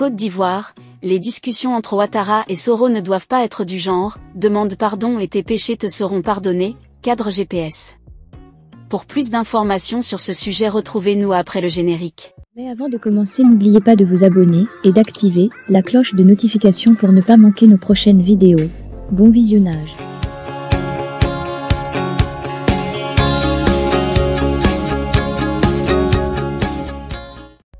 Côte d'Ivoire, les discussions entre Ouattara et Soro ne doivent pas être du genre « demande pardon et tes péchés te seront pardonnés », cadre GPS. Pour plus d'informations sur ce sujet, retrouvez-nous après le générique. Mais avant de commencer, n'oubliez pas de vous abonner et d'activer la cloche de notification pour ne pas manquer nos prochaines vidéos. Bon visionnage.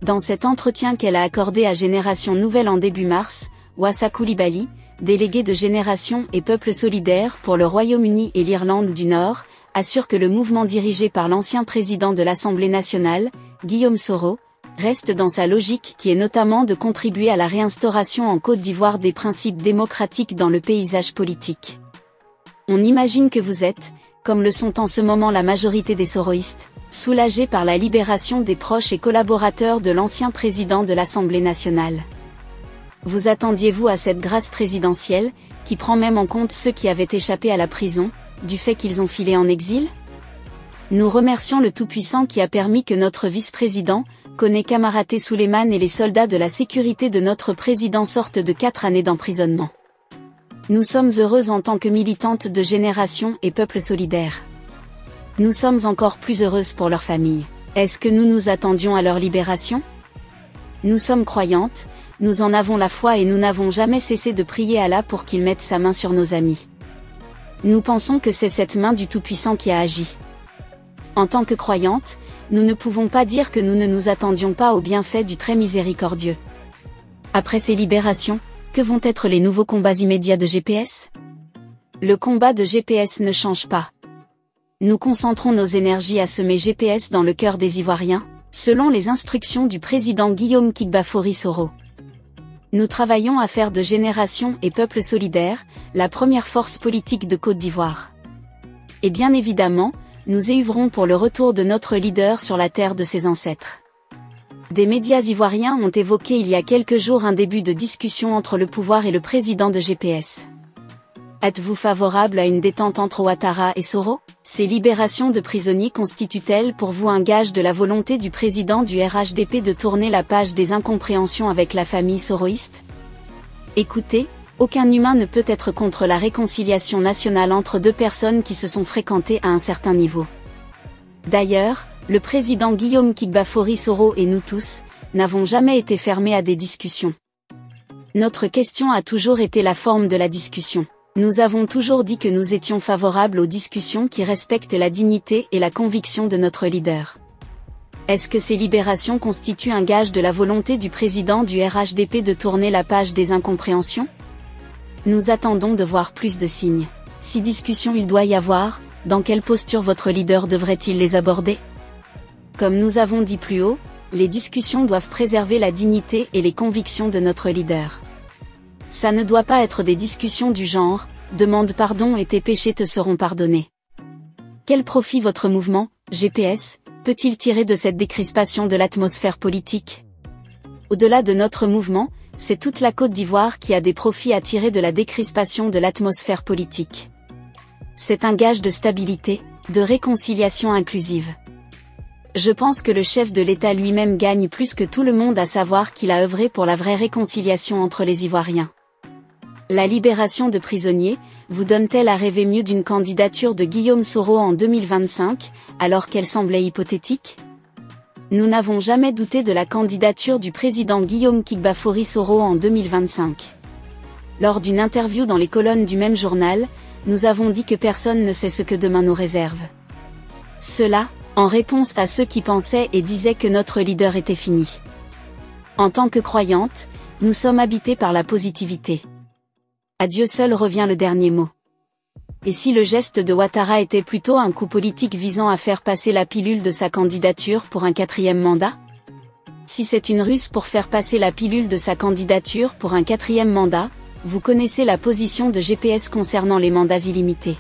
Dans cet entretien qu'elle a accordé à Génération Nouvelle en début mars, Wassa Coulibaly, délégué de Génération et Peuple Solidaire pour le Royaume-Uni et l'Irlande du Nord, assure que le mouvement dirigé par l'ancien président de l'Assemblée nationale, Guillaume Soro, reste dans sa logique qui est notamment de contribuer à la réinstauration en Côte d'Ivoire des principes démocratiques dans le paysage politique. On imagine que vous êtes, comme le sont en ce moment la majorité des soroïstes, soulagés par la libération des proches et collaborateurs de l'ancien président de l'Assemblée nationale. Vous attendiez-vous à cette grâce présidentielle, qui prend même en compte ceux qui avaient échappé à la prison, du fait qu'ils ont filé en exil? Nous remercions le Tout-Puissant qui a permis que notre vice-président, Koné Kamaraté Souleymane et les soldats de la sécurité de notre président sortent de 4 années d'emprisonnement. Nous sommes heureuses en tant que militantes de Génération et Peuple Solidaire. Nous sommes encore plus heureuses pour leurs familles. Est-ce que nous nous attendions à leur libération? Nous sommes croyantes, nous en avons la foi et nous n'avons jamais cessé de prier Allah pour qu'il mette sa main sur nos amis. Nous pensons que c'est cette main du Tout-Puissant qui a agi. En tant que croyantes, nous ne pouvons pas dire que nous ne nous attendions pas aux bienfaits du très miséricordieux. Après ces libérations, que vont être les nouveaux combats immédiats de GPS? Le combat de GPS ne change pas. Nous concentrons nos énergies à semer GPS dans le cœur des Ivoiriens, selon les instructions du président Guillaume Kigbafori Soro. Nous travaillons à faire de Génération et Peuple Solidaire, la première force politique de Côte d'Ivoire. Et bien évidemment, nous œuvrons pour le retour de notre leader sur la terre de ses ancêtres. Des médias ivoiriens ont évoqué il y a quelques jours un début de discussion entre le pouvoir et le président de GPS. Êtes-vous favorable à une détente entre Ouattara et Soro? Ces libérations de prisonniers constituent-elles pour vous un gage de la volonté du président du RHDP de tourner la page des incompréhensions avec la famille soroïste? Écoutez, aucun humain ne peut être contre la réconciliation nationale entre deux personnes qui se sont fréquentées à un certain niveau. D'ailleurs, le président Guillaume Kigbafori Soro et nous tous, n'avons jamais été fermés à des discussions. Notre question a toujours été la forme de la discussion. Nous avons toujours dit que nous étions favorables aux discussions qui respectent la dignité et la conviction de notre leader. Est-ce que ces libérations constituent un gage de la volonté du président du RHDP de tourner la page des incompréhensions? Nous attendons de voir plus de signes. Si discussion il doit y avoir, dans quelle posture votre leader devrait-il les aborder? Comme nous avons dit plus haut, les discussions doivent préserver la dignité et les convictions de notre leader. Ça ne doit pas être des discussions du genre « demande pardon et tes péchés te seront pardonnés ». Quel profit votre mouvement, GPS, peut-il tirer de cette décrispation de l'atmosphère politique? Au-delà de notre mouvement, c'est toute la Côte d'Ivoire qui a des profits à tirer de la décrispation de l'atmosphère politique. C'est un gage de stabilité, de réconciliation inclusive. Je pense que le chef de l'État lui-même gagne plus que tout le monde à savoir qu'il a œuvré pour la vraie réconciliation entre les Ivoiriens. La libération de prisonniers, vous donne-t-elle à rêver mieux d'une candidature de Guillaume Soro en 2025, alors qu'elle semblait hypothétique? Nous n'avons jamais douté de la candidature du président Guillaume Kigbafori Soro en 2025. Lors d'une interview dans les colonnes du même journal, nous avons dit que personne ne sait ce que demain nous réserve. Cela, en réponse à ceux qui pensaient et disaient que notre leader était fini. En tant que croyantes, nous sommes habités par la positivité. À Dieu seul revient le dernier mot. Et si le geste de Ouattara était plutôt un coup politique visant à faire passer la pilule de sa candidature pour un 4e mandat? Si c'est une ruse pour faire passer la pilule de sa candidature pour un 4e mandat, vous connaissez la position de GPS concernant les mandats illimités.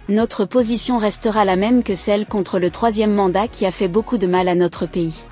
Notre position restera la même que celle contre le 3e mandat qui a fait beaucoup de mal à notre pays.